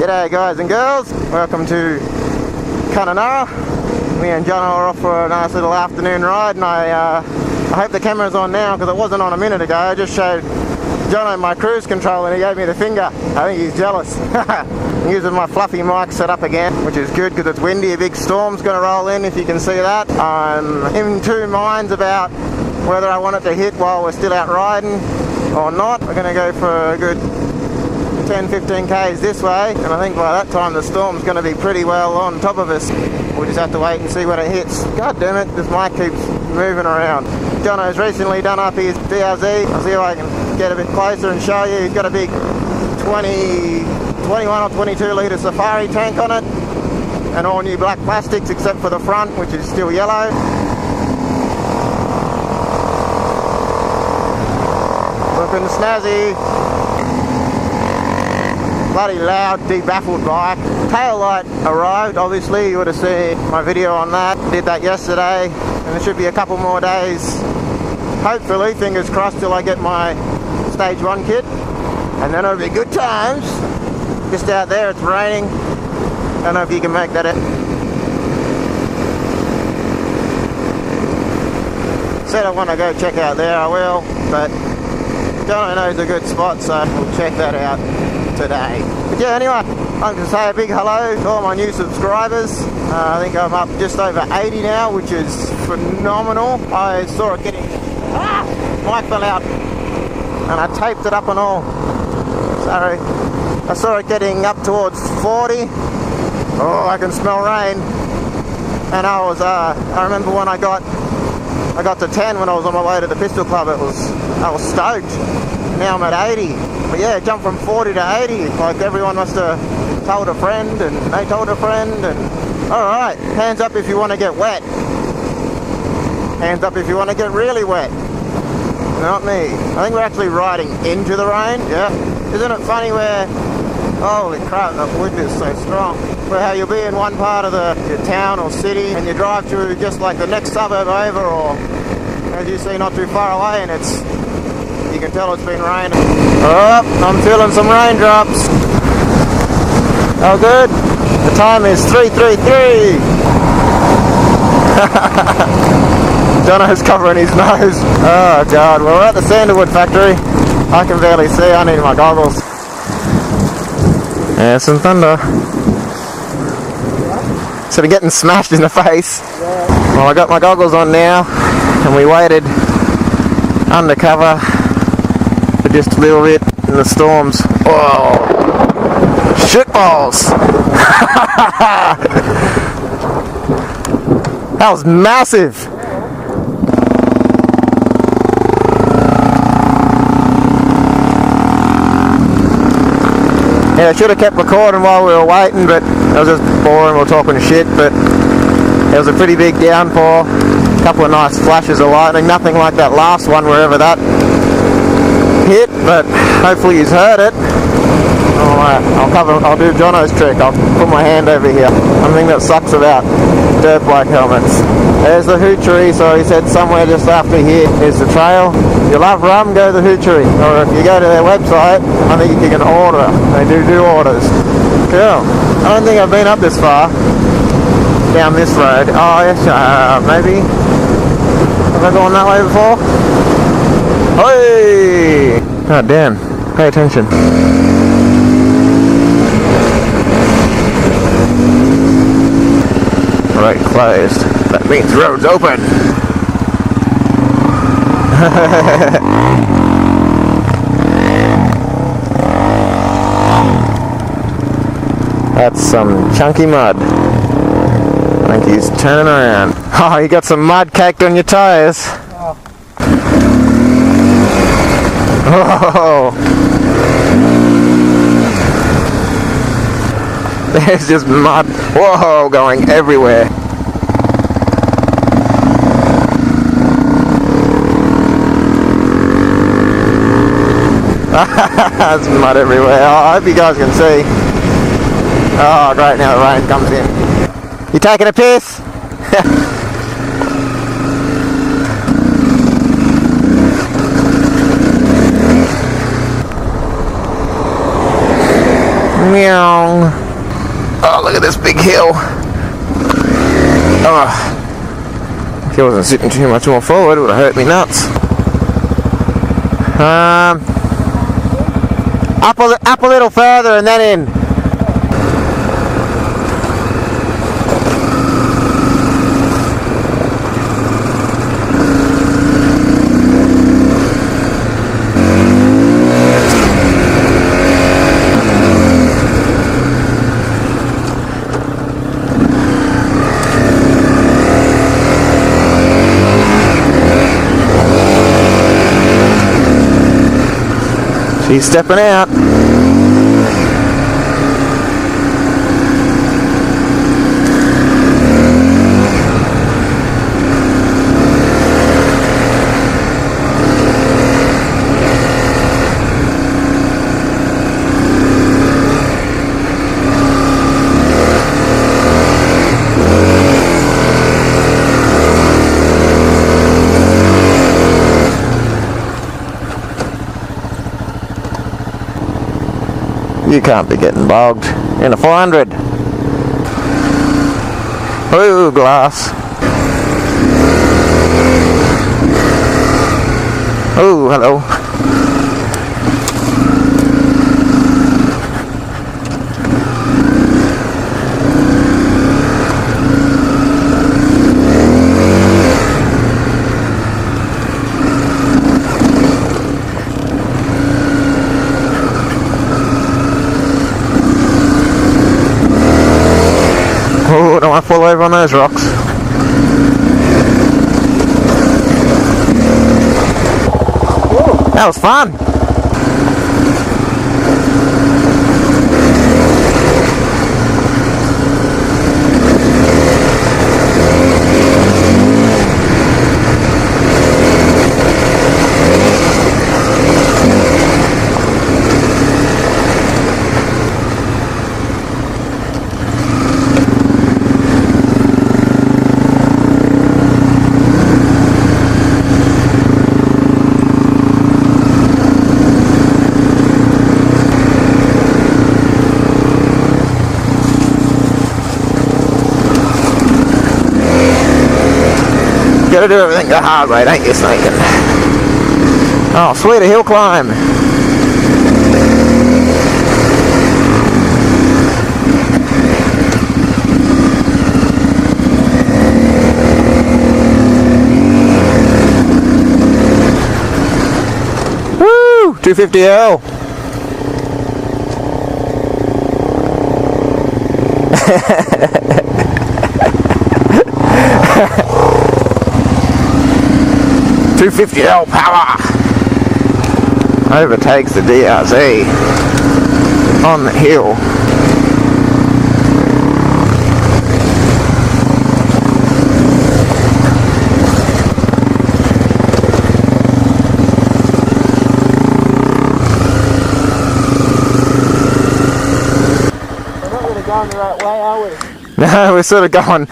G'day guys and girls, welcome to Kununurra. Me and Jono are off for a nice little afternoon ride, and I hope the camera's on now because it wasn't on a minute ago. I just showed Jono my cruise control and he gave me the finger. I think he's jealous. I'm using my fluffy mic set up again, which is good because it's windy. A big storm's going to roll in, if you can see that. I'm in two minds about whether I want it to hit while we're still out riding or not. We're going to go for a good 10-15 k's this way, and I think by that time the storm's going to be pretty well on top of us. We'll just have to wait and see when it hits. God damn it, this mic keeps moving around. Jono's recently done up his DRZ. I'll see if I can get a bit closer and show you. He's got a big 21 or 22 litre safari tank on it, and all new black plastics except for the front, which is still yellow. Looking snazzy. Bloody loud, debaffled bike. Tail light arrived, obviously. You would have seen my video on that. Did that yesterday, and there should be a couple more days, hopefully, fingers crossed, till I get my stage 1 kit, and then it'll be good times. Just out there, it's raining. Don't know if you can make that out. Said I want to go check out there, I will, but Jono knows a good spot, so we'll check that out today. But yeah, anyway, I'm going to say a big hello to all my new subscribers. I think I'm up just over 80 now, which is phenomenal. I saw it getting... mic fell out, and I taped it up and all. Sorry. I saw it getting up towards 40. Oh, I can smell rain. And I remember when I got to 10 when I was on my way to the Pistol Club. I was stoked. Now I'm at 80. But yeah, jumped from 40 to 80. Like, everyone must have told a friend, and they told a friend, and alright, hands up if you want to get wet. Hands up if you want to get really wet. Not me. I think we're actually riding into the rain. Yeah. Isn't it funny where, holy crap, that wind is so strong. Where how you'll be in one part of your town or city, and you drive through just like the next suburb over, or as you see not too far away, and you can tell it's been raining. Oh, I'm feeling some raindrops. Oh good. The time is 3:33. Jono's covering his nose. Oh god, well, we're at the sandalwood factory. I can barely see, I need my goggles. Yeah, some thunder. Sort of getting smashed in the face. Well, I got my goggles on now, and we waited undercover for just a little bit in the storms. Oh, shitballs! That was massive! Yeah, I should have kept recording while we were waiting, but it was just boring. We were talking shit, but it was a pretty big downpour. A couple of nice flashes of lightning. Nothing like that last one, wherever that hit, but hopefully you've heard it. I'll do Jono's trick. I'll put my hand over here. One thing that sucks about dirt bike helmets. There's the hoochery, so he said somewhere just after here is the trail. If you love rum, go to the hoochery. Or if you go to their website, I think you can order. They do orders. Cool. I don't think I've been up this far. Down this road. Oh yes, maybe. Have I gone that way before? Hey! Oh damn. Pay attention. Road closed. That means road's open. That's some chunky mud. I think he's turning around. Oh, you got some mud caked on your tires. Oh. There's just mud, whoa, going everywhere. There's mud everywhere. Oh, I hope you guys can see. Oh, great, now the rain comes in. You taking a piss? Meow. Oh, look at this big hill. Oh, if I wasn't sitting too much more forward, it would have hurt me nuts. Up a little further and then in. She's stepping out. You can't be getting bogged in a 400. Ooh, glass. Oh, hello. Oh, don't want to fall over on those rocks. Whoa, that was fun. Gotta do everything the hard way, don't you, Snakin'? Oh, sweet, a hill climb. Woo! 250L. $250 power overtakes the DRZ on the hill. We're not really going the right way, are we? No, we're sort of going.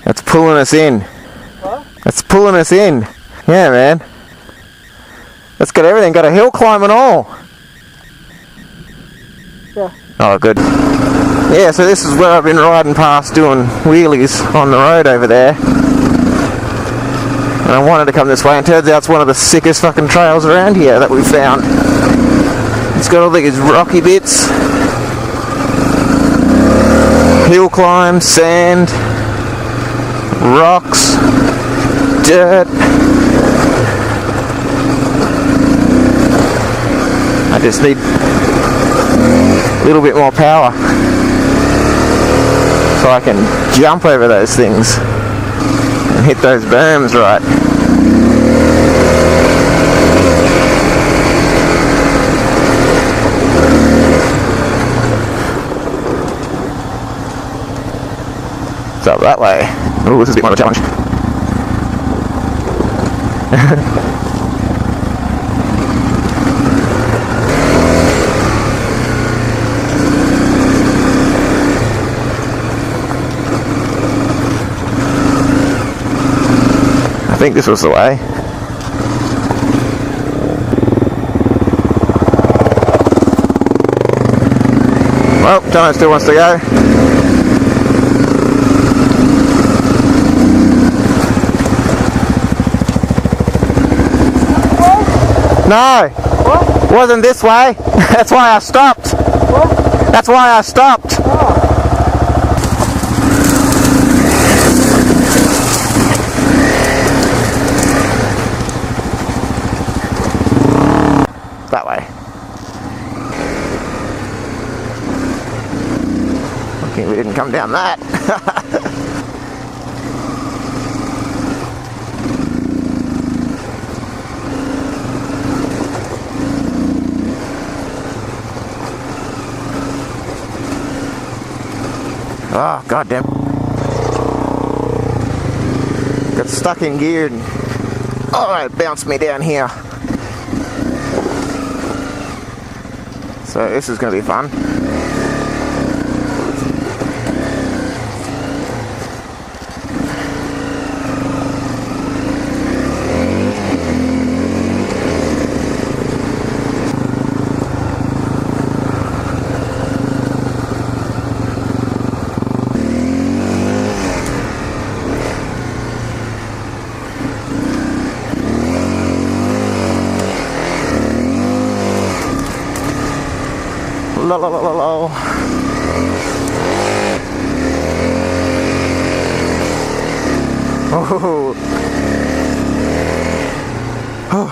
That's pulling us in. What? That's pulling us in. Yeah, man. That's got everything. Got a hill climb and all. Yeah. Oh, good. Yeah, so this is where I've been riding past doing wheelies on the road over there. And I wanted to come this way, and turns out it's one of the sickest fucking trails around here that we've found. It's got all these rocky bits, hill climbs, sand, rocks, dirt. I just need a little bit more power so I can jump over those things and hit those berms right. It's up that way. Oh, this is a bit more of a challenge. I think this was the way. Jono still wants to go. No, what? Wasn't this way. That's why I stopped. What? That's why I stopped. Oh. That way. Okay, we didn't come down that. Oh, goddamn. Got stuck in gear and oh, it bounced me down here. So this is going to be fun. La la la la la. Oh. Oh.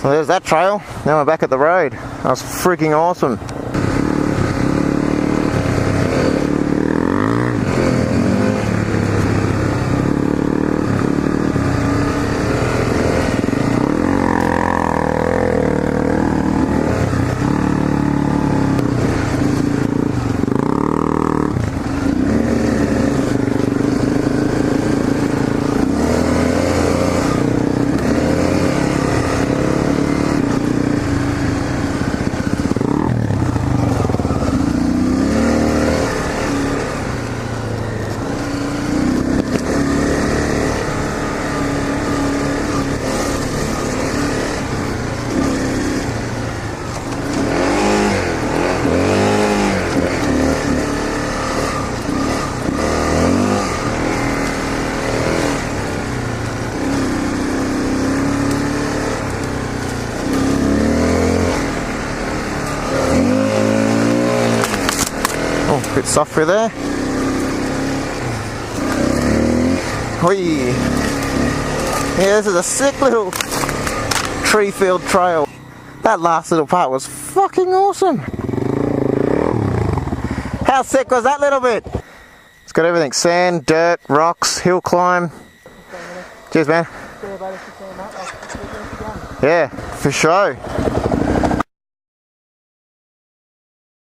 So there's that trail. Now we're back at the road. That was freaking awesome. Bit soft through there. Whee! Yeah, this is a sick little tree filled trail. That last little part was fucking awesome. How sick was that little bit? It's got everything: sand, dirt, rocks, hill climb. Cheers, man. Yeah, for sure.